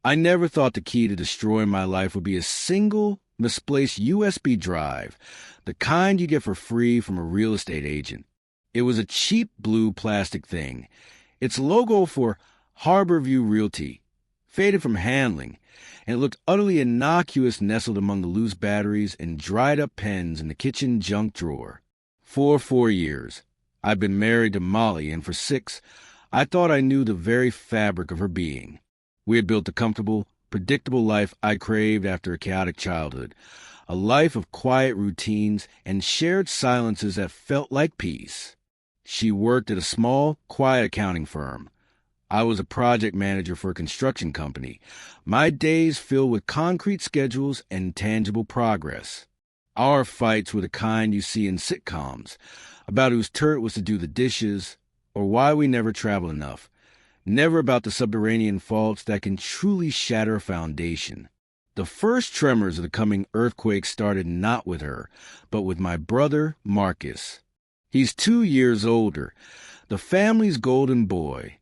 I never thought the key to destroying my life would be a single misplaced USB drive, the kind you get for free from a real estate agent. It was a cheap blue plastic thing. Its logo for Harborview Realty, faded from handling, and it looked utterly innocuous nestled among the loose batteries and dried-up pens in the kitchen junk drawer. For 4 years, I'd been married to Molly, and for 6, I thought I knew the very fabric of her being. We had built the comfortable, predictable life I craved after a chaotic childhood, a life of quiet routines and shared silences that felt like peace. She worked at a small, quiet accounting firm. I was a project manager for a construction company, my days filled with concrete schedules and tangible progress. Our fights were the kind you see in sitcoms, about whose turret was to do the dishes, or why we never traveled enough, never about the subterranean faults that can truly shatter a foundation. The first tremors of the coming earthquake started not with her, but with my brother, Marcus. He's 2 years older, the family's golden boy.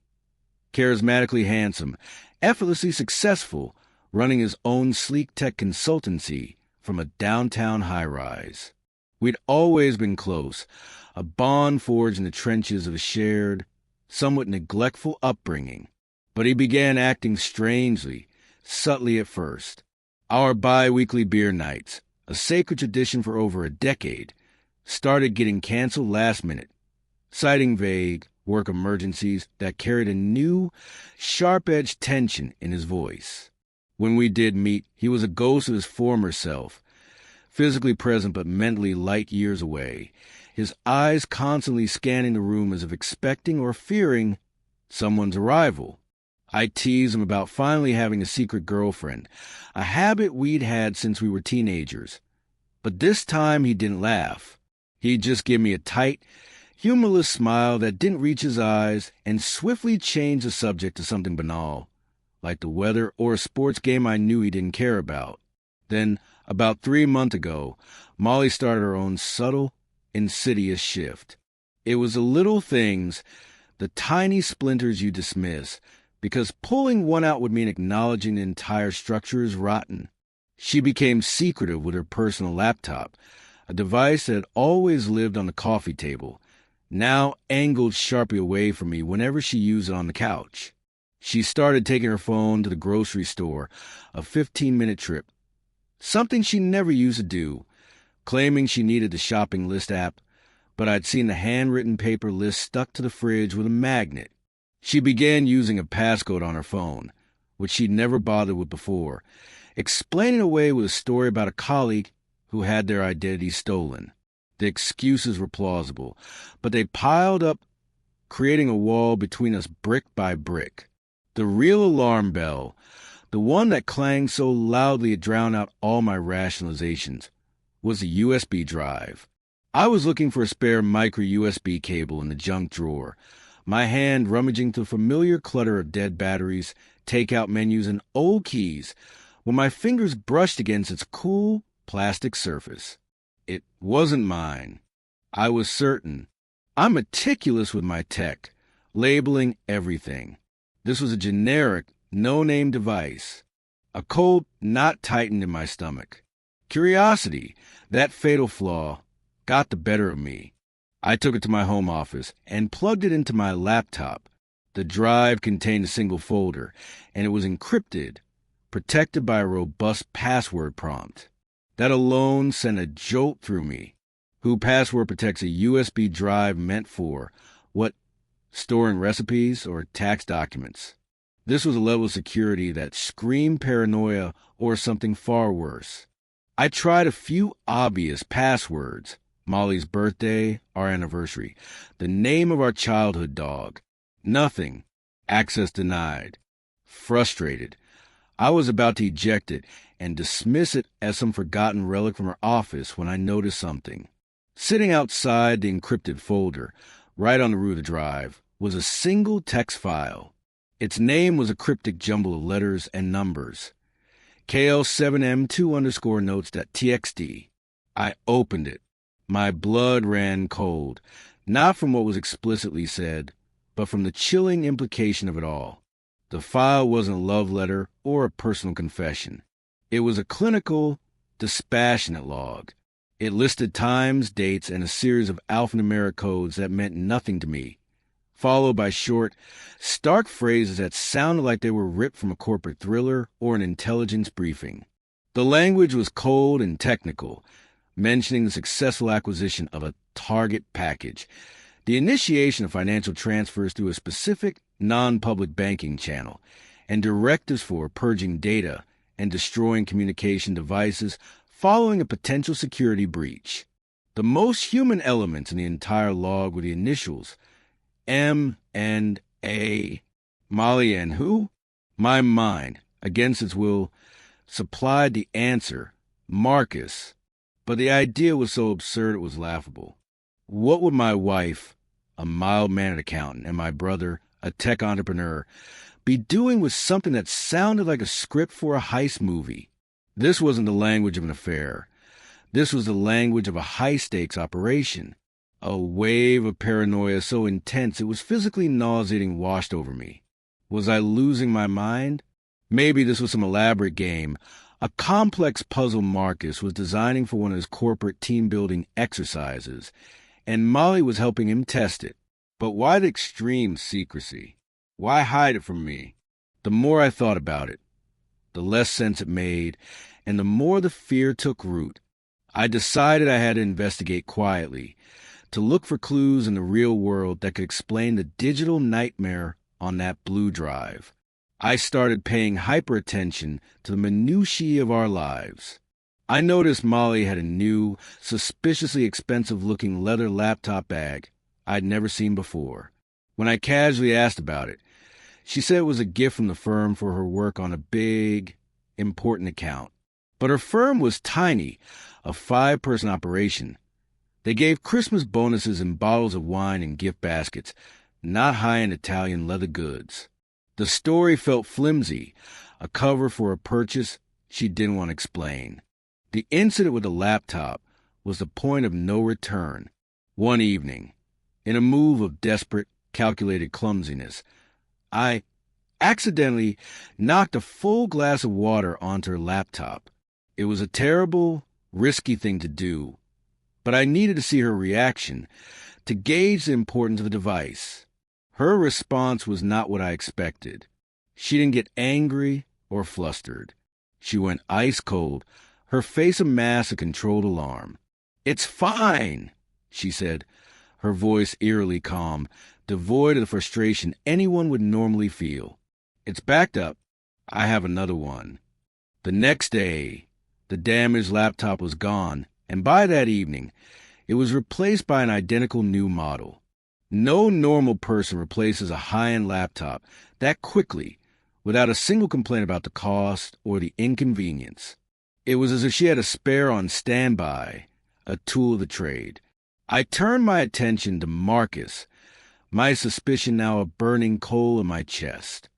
Charismatically handsome, effortlessly successful, running his own sleek tech consultancy from a downtown high-rise. We'd always been close, a bond forged in the trenches of a shared, somewhat neglectful upbringing. But he began acting strangely, subtly at first. Our bi-weekly beer nights, a sacred tradition for over a decade, started getting canceled last minute, citing vague work emergencies that carried a new, sharp-edged tension in his voice. When we did meet, he was a ghost of his former self, physically present but mentally light years away, his eyes constantly scanning the room as if expecting or fearing someone's arrival. I teased him about finally having a secret girlfriend, a habit we'd had since we were teenagers. But this time he didn't laugh. He'd just give me a tight, humorless smile that didn't reach his eyes and swiftly change the subject to something banal, like the weather or a sports game I knew he didn't care about. Then, about 3 months ago, Molly started her own subtle, insidious shift. It was the little things, the tiny splinters you dismiss, because pulling one out would mean acknowledging the entire structure is rotten. She became secretive with her personal laptop, a device that had always lived on the coffee table, now angled sharply away from me whenever she used it on the couch. She started taking her phone to the grocery store, a 15-minute trip, something she never used to do, claiming she needed the shopping list app, but I'd seen the handwritten paper list stuck to the fridge with a magnet. She began using a passcode on her phone, which she'd never bothered with before, explaining away with a story about a colleague who had their identity stolen. The excuses were plausible, but they piled up, creating a wall between us brick by brick. The real alarm bell, the one that clanged so loudly it drowned out all my rationalizations, was a USB drive. I was looking for a spare micro USB cable in the junk drawer, my hand rummaging through the familiar clutter of dead batteries, takeout menus, and old keys, when my fingers brushed against its cool plastic surface. It wasn't mine. I was certain. I'm meticulous with my tech, labeling everything. This was a generic, no-name device. A cold knot tightened in my stomach. Curiosity, that fatal flaw, got the better of me. I took it to my home office and plugged it into my laptop. The drive contained a single folder, and it was encrypted, protected by a robust password prompt. That alone sent a jolt through me. Who password protects a USB drive meant for? What, storing recipes or tax documents? This was a level of security that screamed paranoia or something far worse. I tried a few obvious passwords. Molly's birthday, our anniversary, the name of our childhood dog. Nothing. Access denied. Frustrated, I was about to eject it and dismiss it as some forgotten relic from her office when I noticed something. Sitting outside the encrypted folder, right on the root of the drive, was a single text file. Its name was a cryptic jumble of letters and numbers. KL7M2_notes.txt. I opened it. My blood ran cold, not from what was explicitly said, but from the chilling implication of it all. The file wasn't a love letter or a personal confession. It was a clinical, dispassionate log. It listed times, dates, and a series of alphanumeric codes that meant nothing to me, followed by short, stark phrases that sounded like they were ripped from a corporate thriller or an intelligence briefing. The language was cold and technical, mentioning the successful acquisition of a target package, the initiation of financial transfers through a specific non-public banking channel, and directives for purging data and destroying communication devices following a potential security breach. The most human elements in the entire log were the initials M and A. Molly and who? My mind, against its will, supplied the answer, Marcus. But the idea was so absurd it was laughable. What would my wife, a mild-mannered accountant, and my brother, a tech entrepreneur, be doing with something that sounded like a script for a heist movie? This wasn't the language of an affair. This was the language of a high-stakes operation. A wave of paranoia so intense it was physically nauseating washed over me. Was I losing my mind? Maybe this was some elaborate game, a complex puzzle Marcus was designing for one of his corporate team-building exercises, and Molly was helping him test it. But why the extreme secrecy? Why hide it from me? The more I thought about it, the less sense it made, and the more the fear took root. I decided I had to investigate quietly, to look for clues in the real world that could explain the digital nightmare on that blue drive. I started paying hyper-attention to the minutiae of our lives. I noticed Molly had a new, suspiciously expensive-looking leather laptop bag I'd never seen before. When I casually asked about it, she said it was a gift from the firm for her work on a big, important account. But her firm was tiny, a 5-person operation. They gave Christmas bonuses in bottles of wine and gift baskets, not high-end Italian leather goods. The story felt flimsy, a cover for a purchase she didn't want to explain. The incident with the laptop was the point of no return. One evening, in a move of desperate, calculated clumsiness, I accidentally knocked a full glass of water onto her laptop. It was a terrible, risky thing to do, but I needed to see her reaction to gauge the importance of the device. Her response was not what I expected. She didn't get angry or flustered. She went ice cold, her face a mask of controlled alarm. "It's fine," she said, her voice eerily calm, devoid of the frustration anyone would normally feel. "It's backed up. I have another one." The next day, the damaged laptop was gone, and by that evening, it was replaced by an identical new model. No normal person replaces a high-end laptop that quickly, without a single complaint about the cost or the inconvenience. It was as if she had a spare on standby, a tool of the trade. I turned my attention to Marcus, my suspicion now a burning coal in my chest.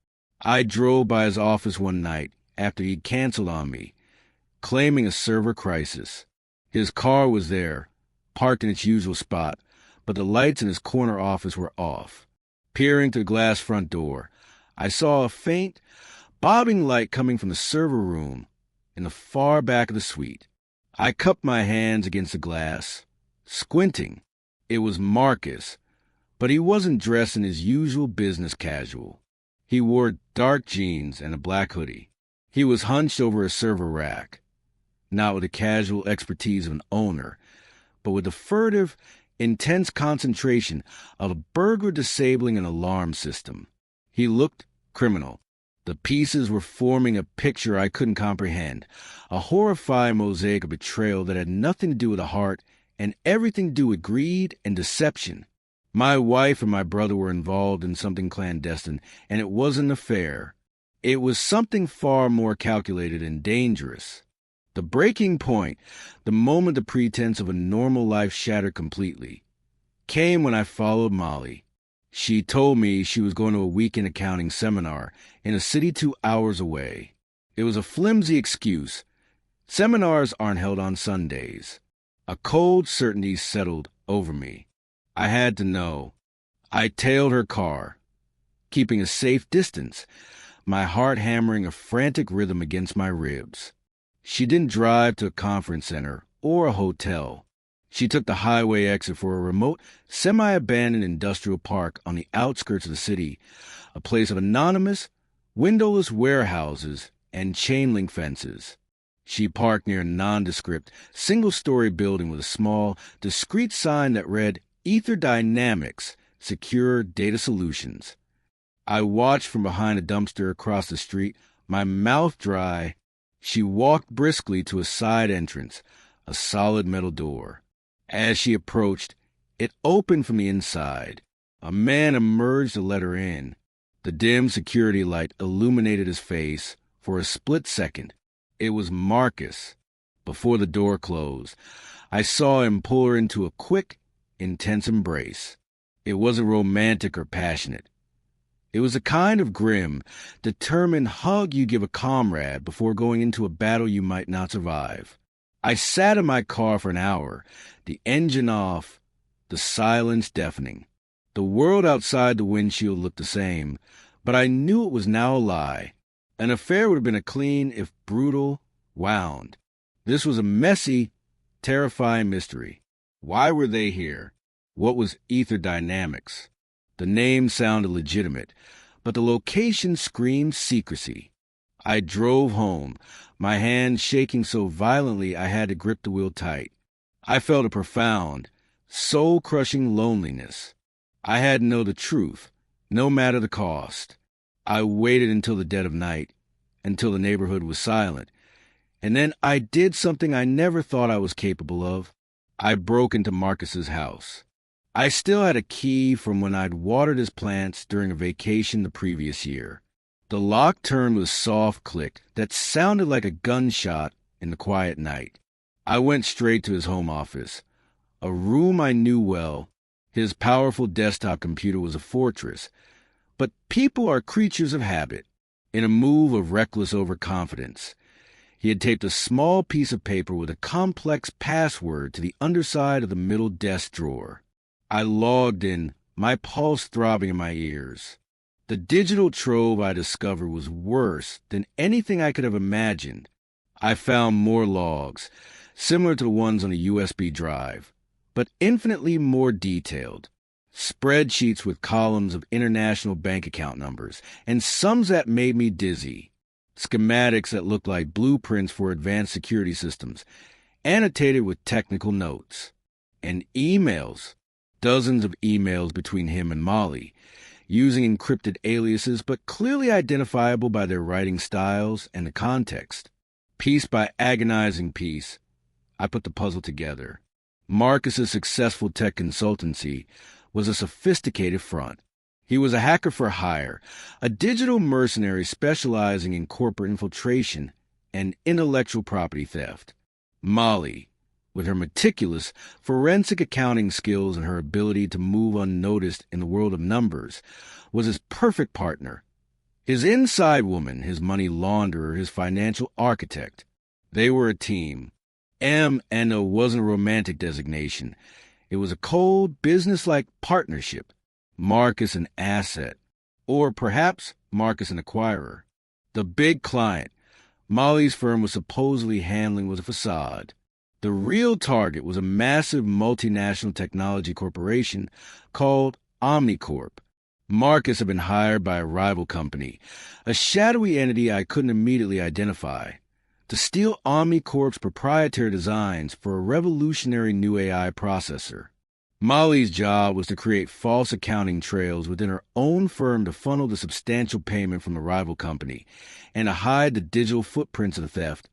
I drove by his office one night after he'd canceled on me, claiming a server crisis. His car was there, parked in its usual spot, but the lights in his corner office were off. Peering through the glass front door, I saw a faint, bobbing light coming from the server room in the far back of the suite. I cupped my hands against the glass, squinting. It was Marcus, but he wasn't dressed in his usual business casual. He wore dark jeans and a black hoodie. He was hunched over a server rack, not with the casual expertise of an owner, but with the furtive, intense concentration of a burglar disabling an alarm system. He looked criminal. The pieces were forming a picture I couldn't comprehend, a horrifying mosaic of betrayal that had nothing to do with the heart and everything to do with greed and deception. My wife and my brother were involved in something clandestine, and it wasn't an affair. It was something far more calculated and dangerous. The breaking point, the moment the pretense of a normal life shattered completely, came when I followed Molly. She told me she was going to a weekend accounting seminar in a city 2 hours away. It was a flimsy excuse. Seminars aren't held on Sundays. A cold certainty settled over me. I had to know. I tailed her car, keeping a safe distance, my heart hammering a frantic rhythm against my ribs. She didn't drive to a conference center or a hotel. She took the highway exit for a remote, semi-abandoned industrial park on the outskirts of the city, a place of anonymous, windowless warehouses and chain-link fences. She parked near a nondescript, single-story building with a small, discreet sign that read, Ether Dynamics, Secure Data Solutions. I watched from behind a dumpster across the street, my mouth dry. She walked briskly to a side entrance, a solid metal door. As she approached, it opened from the inside. A man emerged to let her in. The dim security light illuminated his face for a split second. It was Marcus. Before the door closed, I saw him pull her into a quick, intense embrace. It wasn't romantic or passionate. It was a kind of grim, determined hug you give a comrade before going into a battle you might not survive. I sat in my car for an hour, the engine off, the silence deafening. The world outside the windshield looked the same, but I knew it was now a lie. An affair would have been a clean, if brutal, wound. This was a messy, terrifying mystery. Why were they here? What was Ether Dynamics? The name sounded legitimate, but the location screamed secrecy. I drove home, my hand shaking so violently I had to grip the wheel tight. I felt a profound, soul-crushing loneliness. I had to know the truth, no matter the cost. I waited until the dead of night, until the neighborhood was silent, and then I did something I never thought I was capable of. I broke into Marcus's house. I still had a key from when I'd watered his plants during a vacation the previous year. The lock turned with a soft click that sounded like a gunshot in the quiet night. I went straight to his home office, a room I knew well. His powerful desktop computer was a fortress. But people are creatures of habit. In a move of reckless overconfidence, he had taped a small piece of paper with a complex password to the underside of the middle desk drawer. I logged in, my pulse throbbing in my ears. The digital trove I discovered was worse than anything I could have imagined. I found more logs, similar to the ones on a USB drive, but infinitely more detailed. Spreadsheets with columns of international bank account numbers, and sums that made me dizzy. Schematics that looked like blueprints for advanced security systems, annotated with technical notes. And emails. Dozens of emails between him and Molly, using encrypted aliases but clearly identifiable by their writing styles and the context. Piece by agonizing piece, I put the puzzle together. Marcus's successful tech consultancy was a sophisticated front. He was a hacker for hire, a digital mercenary specializing in corporate infiltration and intellectual property theft. Molly, with her meticulous forensic accounting skills and her ability to move unnoticed in the world of numbers, was his perfect partner. His inside woman, his money launderer, his financial architect. They were a team. M&O wasn't a romantic designation. It was a cold, business-like partnership. Marcus an asset. Or perhaps Marcus an acquirer. The big client Molly's firm was supposedly handling was a facade. The real target was a massive multinational technology corporation called Omnicorp. Marcus had been hired by a rival company, a shadowy entity I couldn't immediately identify, to steal Omnicorp's proprietary designs for a revolutionary new AI processor. Molly's job was to create false accounting trails within her own firm to funnel the substantial payment from the rival company and to hide the digital footprints of the theft,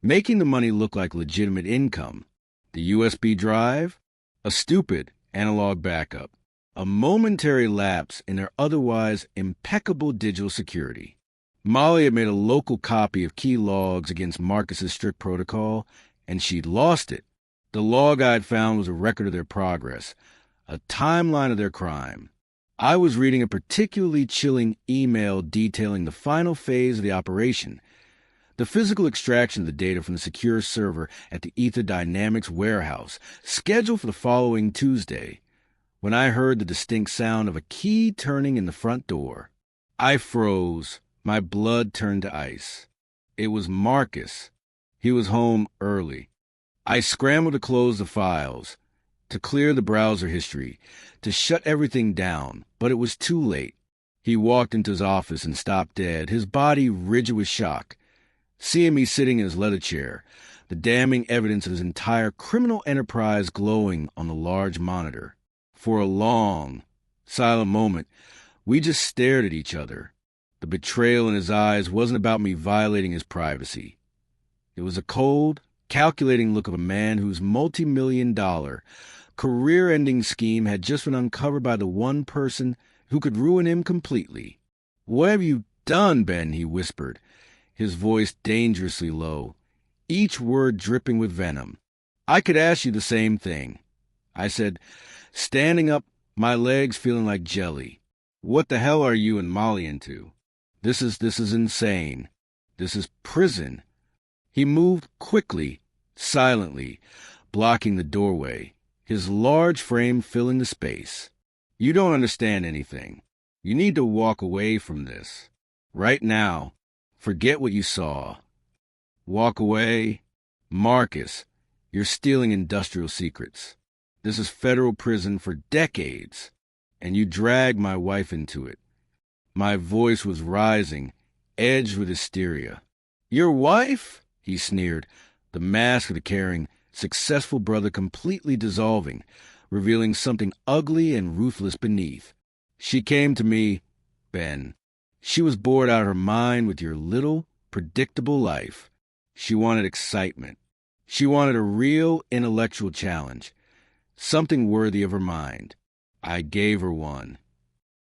making the money look like legitimate income. The USB drive? A stupid analog backup. A momentary lapse in their otherwise impeccable digital security. Molly had made a local copy of key logs against Marcus's strict protocol, and she'd lost it. The log I'd found was a record of their progress, a timeline of their crime. I was reading a particularly chilling email detailing the final phase of the operation, the physical extraction of the data from the secure server at the Ether Dynamics warehouse, scheduled for the following Tuesday, when I heard the distinct sound of a key turning in the front door. I froze, My blood turned to ice. It was Marcus. He was home early. I scrambled to close the files, to clear the browser history, to shut everything down, but it was too late. He walked into his office and stopped dead, his body rigid with shock. Seeing me sitting in his leather chair, the damning evidence of his entire criminal enterprise glowing on the large monitor. For a long, silent moment, we just stared at each other. The betrayal in his eyes wasn't about me violating his privacy. It was a cold, calculating look of a man whose multi-million-dollar, career-ending scheme had just been uncovered by the one person who could ruin him completely. "What have you done, Ben?" he whispered, his voice dangerously low, each word dripping with venom. "I could ask you the same thing," I said, standing up, my legs feeling like jelly. "What the hell are you and Molly into? This is insane. This is prison." He moved quickly, silently, blocking the doorway, his large frame filling the space. "You don't understand anything. You need to walk away from this. Right now. Forget what you saw." "Walk away? Marcus, you're stealing industrial secrets. This is federal prison for decades, and you dragged my wife into it." My voice was rising, edged with hysteria. "Your wife?" he sneered, the mask of the caring, successful brother completely dissolving, revealing something ugly and ruthless beneath. "She came to me, Ben. She was bored out of her mind with your little, predictable life. She wanted excitement. She wanted a real intellectual challenge, something worthy of her mind. I gave her one."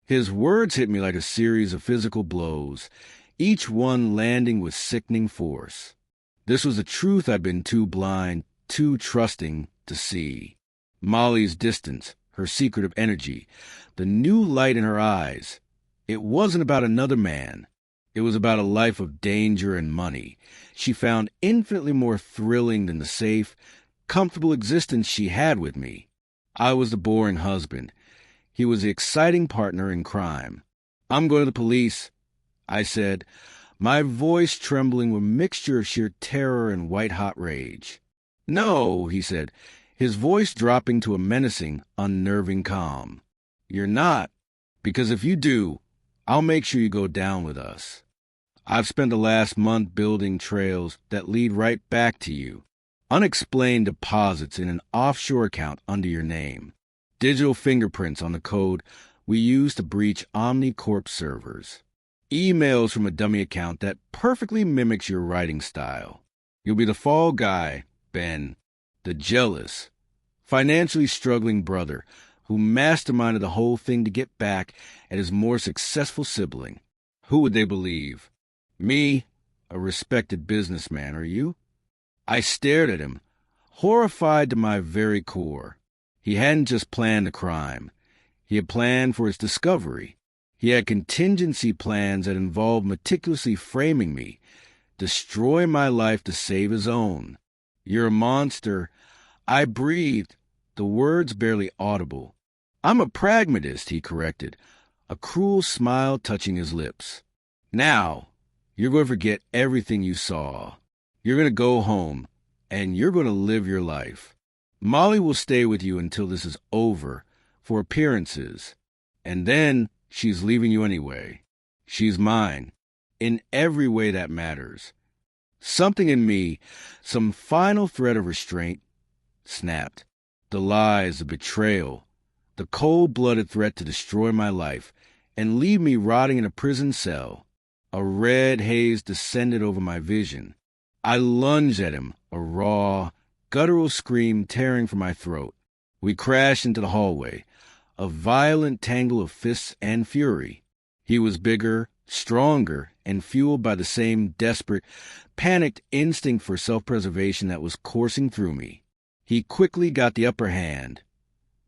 His words hit me like a series of physical blows, each one landing with sickening force. This was a truth I'd been too blind, too trusting to see. Molly's distance, her secret of energy, the new light in her eyes. It wasn't about another man. It was about a life of danger and money she found infinitely more thrilling than the safe, comfortable existence she had with me. I was the boring husband. He was the exciting partner in crime. "I'm going to the police," I said, my voice trembling with a mixture of sheer terror and white-hot rage. "No," he said, his voice dropping to a menacing, unnerving calm. "You're not, because if you do, I'll make sure you go down with us. I've spent the last month building trails that lead right back to you. Unexplained deposits in an offshore account under your name. Digital fingerprints on the code we use to breach OmniCorp servers. Emails from a dummy account that perfectly mimics your writing style. You'll be the fall guy, Ben, the jealous, financially struggling brother who masterminded the whole thing to get back at his more successful sibling. Who would they believe? Me, a respected businessman, or you?" I stared at him, horrified to my very core. He hadn't just planned the crime. He had planned for its discovery. He had contingency plans that involved meticulously framing me, destroy my life to save his own. "You're a monster." I breathed, the words barely audible. "I'm a pragmatist," he corrected, a cruel smile touching his lips. "Now, you're going to forget everything you saw. You're going to go home, and you're going to live your life. Molly will stay with you until this is over, for appearances. And then she's leaving you anyway. She's mine, in every way that matters." Something in me, some final thread of restraint, snapped. The lies, the betrayal, the cold-blooded threat to destroy my life and leave me rotting in a prison cell. A red haze descended over my vision. I lunged at him, a raw, guttural scream tearing from my throat. We crashed into the hallway, a violent tangle of fists and fury. He was bigger, stronger, and fueled by the same desperate, panicked instinct for self-preservation that was coursing through me. He quickly got the upper hand,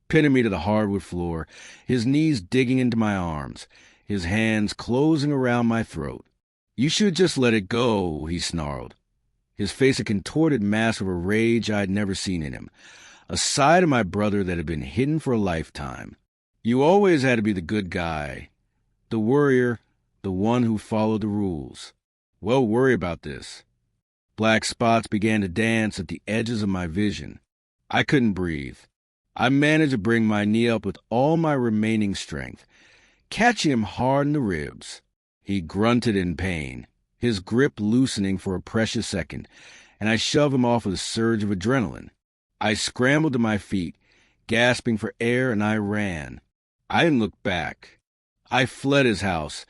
pinning me to the hardwood floor, his knees digging into my arms, his hands closing around my throat. "You should just let it go," he snarled, his face a contorted mask of a rage I had never seen in him, a side of my brother that had been hidden for a lifetime. "You always had to be the good guy, the worrier, the one who followed the rules. Well, worry about this. Black spots began to dance at the edges of my vision. I couldn't breathe. I managed to bring my knee up with all my remaining strength, catching him hard in the ribs. He grunted in pain, his grip loosening for a precious second, and I shoved him off with a surge of adrenaline. I scrambled to my feet, gasping for air, and I ran. I didn't look back. I fled his house,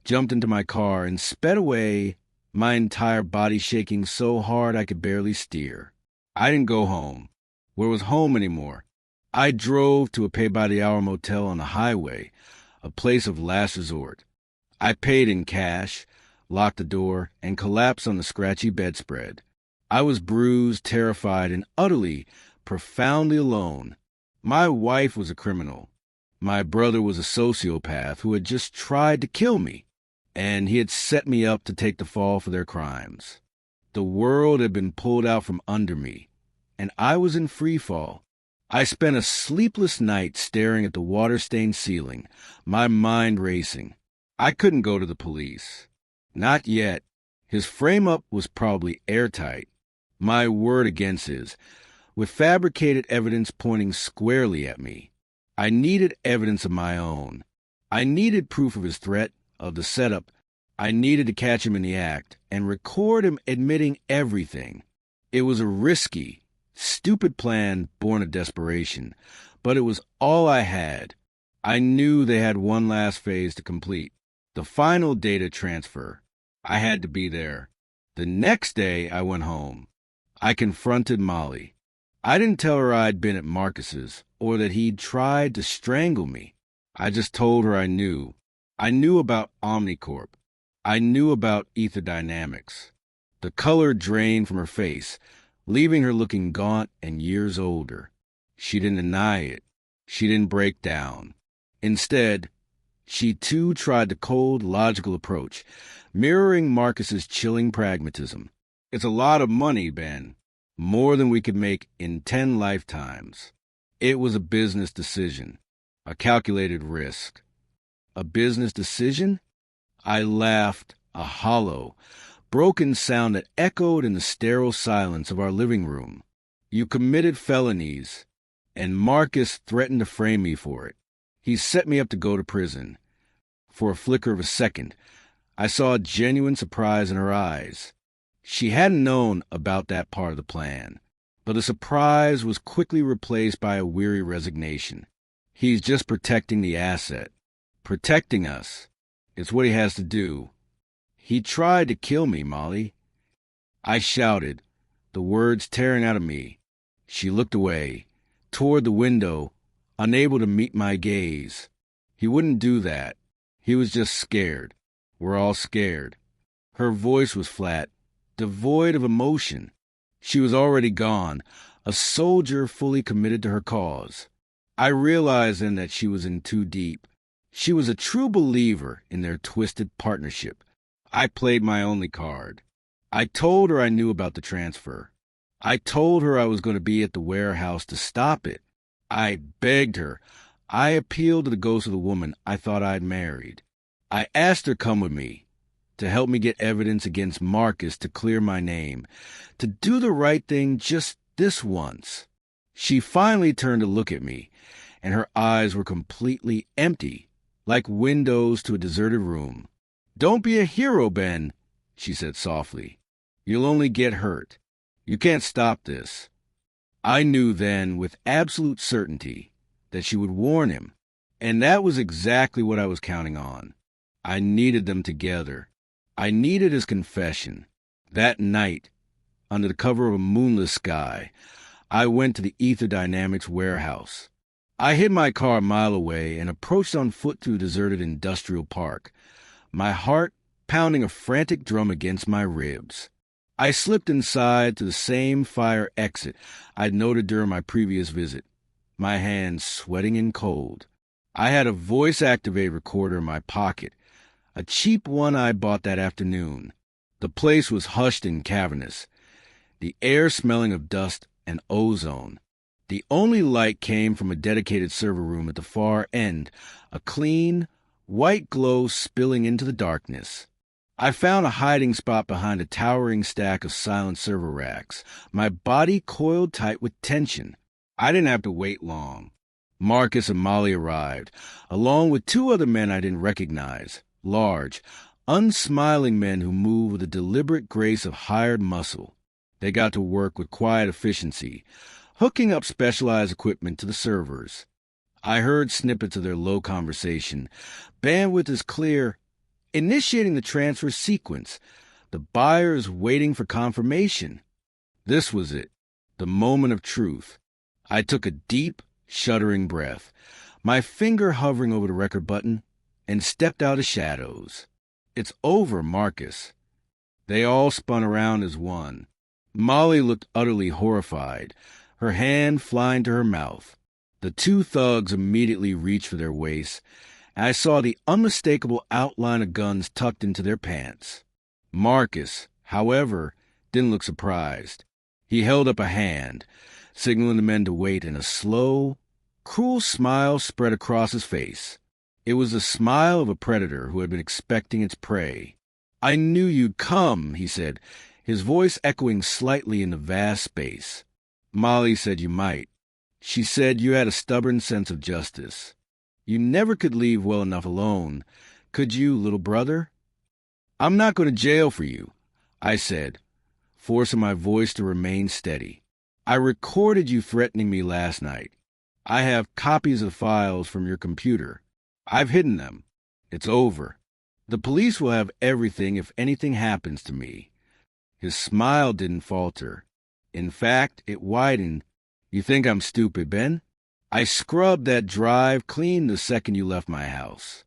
jumped into my car, and sped away, my entire body shaking so hard I could barely steer. I didn't go home. Where was home anymore? I drove to a pay-by-the-hour motel on the highway, a place of last resort. I paid in cash, locked the door, and collapsed on the scratchy bedspread. I was bruised, terrified, and utterly, profoundly alone. My wife was a criminal. My brother was a sociopath who had just tried to kill me, and he had set me up to take the fall for their crimes. The world had been pulled out from under me, and I was in free fall. I spent a sleepless night staring at the water-stained ceiling, my mind racing. I couldn't go to the police. Not yet. His frame-up was probably airtight. My word against his, with fabricated evidence pointing squarely at me. I needed evidence of my own. I needed proof of his threat, of the setup. I needed to catch him in the act and record him admitting everything. It was a risky, stupid plan born of desperation, but it was all I had. I knew they had one last phase to complete, the final data transfer. I had to be there. The next day, I went home. I confronted Molly. I didn't tell her I'd been at Marcus's or that he'd tried to strangle me. I just told her I knew. I knew about Omnicorp. I knew about ether dynamics. The color drained from her face, leaving her looking gaunt and years older. She didn't deny it. She didn't break down. Instead, she too tried the cold, logical approach, mirroring Marcus's chilling pragmatism. It's a lot of money, Ben. More than we could make in 10 lifetimes. It was a business decision, a calculated risk. A business decision? I laughed, a hollow, broken sound that echoed in the sterile silence of our living room. You committed felonies, and Marcus threatened to frame me for it. He set me up to go to prison. For a flicker of a second, I saw a genuine surprise in her eyes. She hadn't known about that part of the plan, but the surprise was quickly replaced by a weary resignation. He's just protecting the asset. Protecting us. It's what he has to do. He tried to kill me, Molly. I shouted, the words tearing out of me. She looked away, toward the window, unable to meet my gaze. He wouldn't do that. He was just scared. We're all scared. Her voice was flat, devoid of emotion. She was already gone, a soldier fully committed to her cause. I realized then that she was in too deep. She was a true believer in their twisted partnership. I played my only card. I told her I knew about the transfer. I told her I was going to be at the warehouse to stop it. I begged her. I appealed to the ghost of the woman I thought I'd married. I asked her to come with me, to help me get evidence against Marcus to clear my name, to do the right thing just this once. She finally turned to look at me, and her eyes were completely empty, like windows to a deserted room. "Don't be a hero, Ben," she said softly. "You'll only get hurt. You can't stop this." I knew then, with absolute certainty, that she would warn him, and that was exactly what I was counting on. I needed them together. I needed his confession. That night, under the cover of a moonless sky, I went to the Ether Dynamics warehouse. I hid my car a mile away and approached on foot through a deserted industrial park, my heart pounding a frantic drum against my ribs. I slipped inside to the same fire exit I'd noted during my previous visit, my hands sweating and cold. I had a voice-activated recorder in my pocket, a cheap one I bought that afternoon. The place was hushed and cavernous, the air smelling of dust and ozone. The only light came from a dedicated server room at the far end, a clean, white glow spilling into the darkness. I found a hiding spot behind a towering stack of silent server racks, my body coiled tight with tension. I didn't have to wait long. Marcus and Molly arrived, along with two other men I didn't recognize, large, unsmiling men who moved with the deliberate grace of hired muscle. They got to work with quiet efficiency, hooking up specialized equipment to the servers. I heard snippets of their low conversation. Bandwidth is clear. Initiating the transfer sequence. The buyer is waiting for confirmation. This was it, the moment of truth. I took a deep, shuddering breath, my finger hovering over the record button, and stepped out of shadows. It's over, Marcus. They all spun around as one. Molly looked utterly horrified, her hand flying to her mouth. The two thugs immediately reached for their waists, and I saw the unmistakable outline of guns tucked into their pants. Marcus, however, didn't look surprised. He held up a hand, signaling the men to wait, and a slow, cruel smile spread across his face. It was the smile of a predator who had been expecting its prey. "I knew you'd come," he said, his voice echoing slightly in the vast space. "Molly said you might. She said you had a stubborn sense of justice. You never could leave well enough alone. Could you, little brother?" "I'm not going to jail for you," I said, forcing my voice to remain steady. "I recorded you threatening me last night. I have copies of files from your computer. I've hidden them. It's over. The police will have everything if anything happens to me." His smile didn't falter. In fact, it widened. "You think I'm stupid, Ben? I scrubbed that drive clean the second you left my house.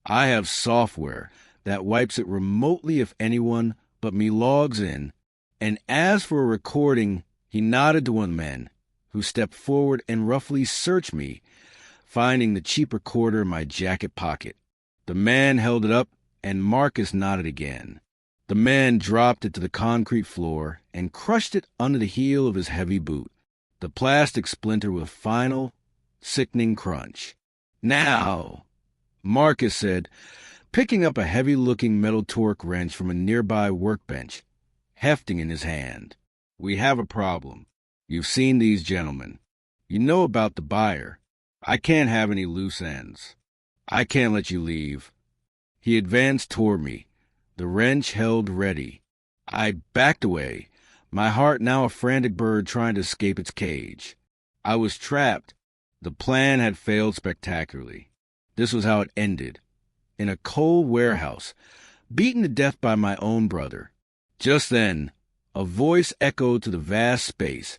I have software that wipes it remotely if anyone but me logs in. And as for a recording," he nodded to one of the men, who stepped forward and roughly searched me, finding the cheap recorder in my jacket pocket. The man held it up, and Marcus nodded again. The man dropped it to the concrete floor and crushed it under the heel of his heavy boot. The plastic splintered with a final, sickening crunch. "Now," Marcus said, picking up a heavy-looking metal torque wrench from a nearby workbench, hefting in his hand. "We have a problem. You've seen these gentlemen. You know about the buyer. I can't have any loose ends. I can't let you leave." He advanced toward me, the wrench held ready. I backed away, my heart now a frantic bird trying to escape its cage. I was trapped. The plan had failed spectacularly. This was how it ended. In a cold warehouse, beaten to death by my own brother. Just then, a voice echoed to the vast space,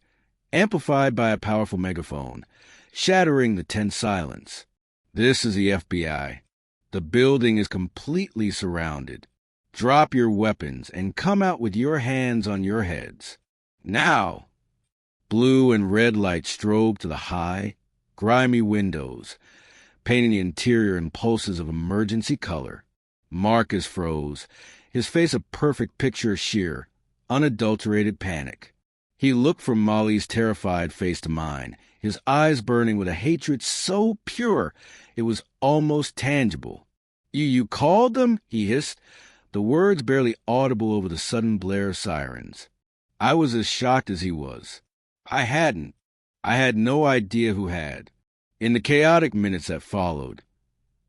amplified by a powerful megaphone, shattering the tense silence. "This is the FBI. The building is completely surrounded. Drop your weapons and come out with your hands on your heads. Now!" Blue and red lights strobed to the high, grimy windows, painting the interior in pulses of emergency color. Marcus froze, his face a perfect picture of sheer, unadulterated panic. He looked from Molly's terrified face to mine, his eyes burning with a hatred so pure it was almost tangible. You called them?" he hissed, the words barely audible over the sudden blare of sirens. I was as shocked as he was. I hadn't. I had no idea who had. In the chaotic minutes that followed,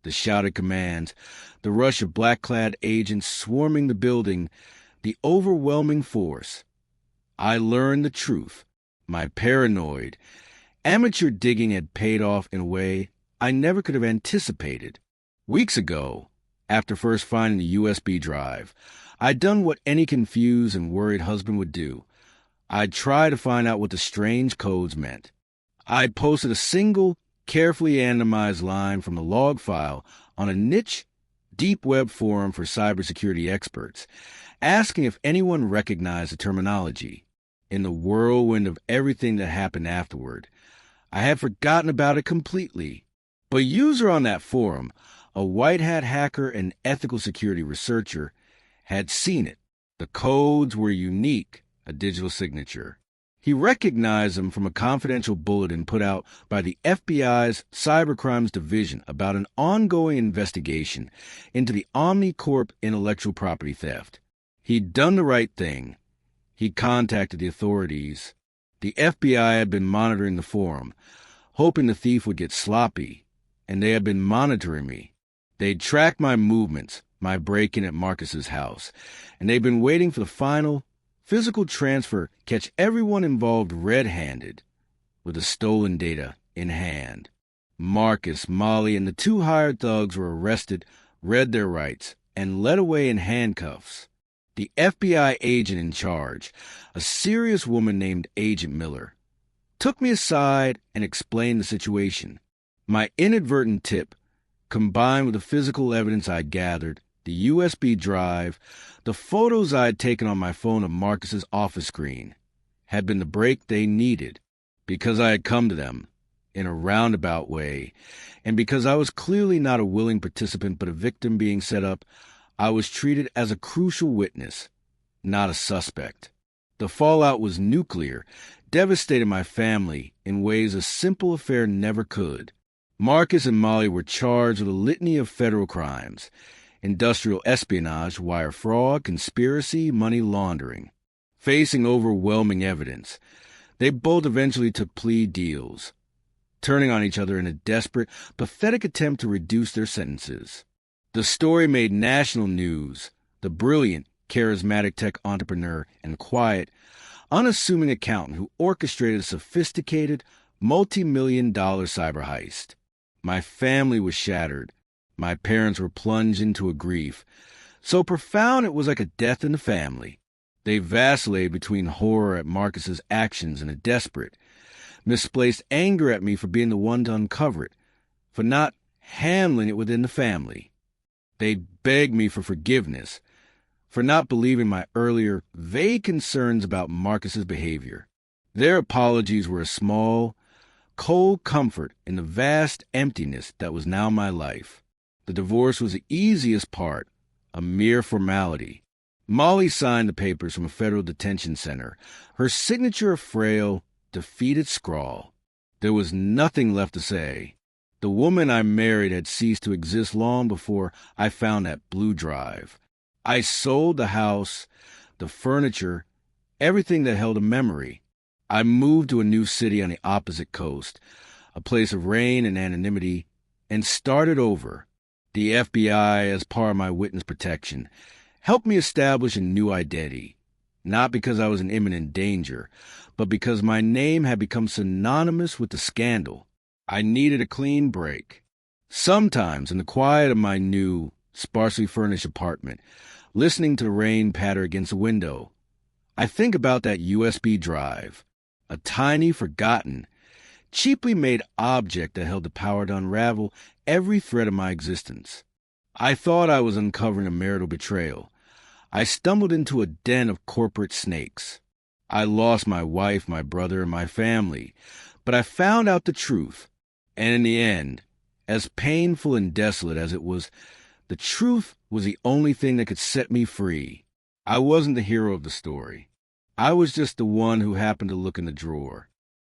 the shouted commands, the rush of black-clad agents swarming the building, the overwhelming force, I learned the truth. My paranoid, amateur digging had paid off in a way I never could have anticipated. Weeks ago, after first finding the USB drive, I'd done what any confused and worried husband would do. I'd try to find out what the strange codes meant. I'd posted a single, carefully anonymized line from the log file on a niche, deep web forum for cybersecurity experts, asking if anyone recognized the terminology. In the whirlwind of everything that happened afterward, I had forgotten about it completely. But a user on that forum, a white-hat hacker and ethical security researcher, had seen it. The codes were unique, a digital signature. He recognized them from a confidential bulletin put out by the FBI's Cybercrimes Division about an ongoing investigation into the OmniCorp intellectual property theft. He'd done the right thing. He contacted the authorities. The FBI had been monitoring the forum, hoping the thief would get sloppy, and they had been monitoring me. They'd tracked my movements, my break-in at Marcus's house, and they'd been waiting for the final physical transfer catch everyone involved red-handed, with the stolen data in hand. Marcus, Molly, and the two hired thugs were arrested, read their rights, and led away in handcuffs. The FBI agent in charge, a serious woman named Agent Miller, took me aside and explained the situation. My inadvertent tip, combined with the physical evidence I'd gathered, the USB drive, the photos I had taken on my phone of Marcus's office screen, had been the break they needed, because I had come to them in a roundabout way, and because I was clearly not a willing participant but a victim being set up. I was treated as a crucial witness, not a suspect. The fallout was nuclear, devastating my family in ways a simple affair never could. Marcus and Molly were charged with a litany of federal crimes: industrial espionage, wire fraud, conspiracy, money laundering. Facing overwhelming evidence, they both eventually took plea deals, turning on each other in a desperate, pathetic attempt to reduce their sentences. The story made national news. The brilliant, charismatic tech entrepreneur and quiet, unassuming accountant who orchestrated a sophisticated, multi-million-dollar cyber heist. My family was shattered. My parents were plunged into a grief so profound it was like a death in the family. They vacillated between horror at Marcus's actions and a desperate, misplaced anger at me for being the one to uncover it, for not handling it within the family. They begged me for forgiveness, for not believing my earlier, vague concerns about Marcus's behavior. Their apologies were a small, cold comfort in the vast emptiness that was now my life. The divorce was the easiest part, a mere formality. Molly signed the papers from a federal detention center, her signature a frail, defeated scrawl. There was nothing left to say. The woman I married had ceased to exist long before I found that blue drive. I sold the house, the furniture, everything that held a memory. I moved to a new city on the opposite coast, a place of rain and anonymity, and started over. The FBI, as part of my witness protection, helped me establish a new identity, not because I was in imminent danger, but because my name had become synonymous with the scandal. I needed a clean break. Sometimes, in the quiet of my new, sparsely furnished apartment, listening to the rain patter against the window, I think about that USB drive, a tiny, forgotten, cheaply made object that held the power to unravel every thread of my existence. I thought I was uncovering a marital betrayal. I stumbled into a den of corporate snakes. I lost my wife, my brother, and my family, but I found out the truth. And in the end, as painful and desolate as it was, the truth was the only thing that could set me free. I wasn't the hero of the story. I was just the one who happened to look in the drawer.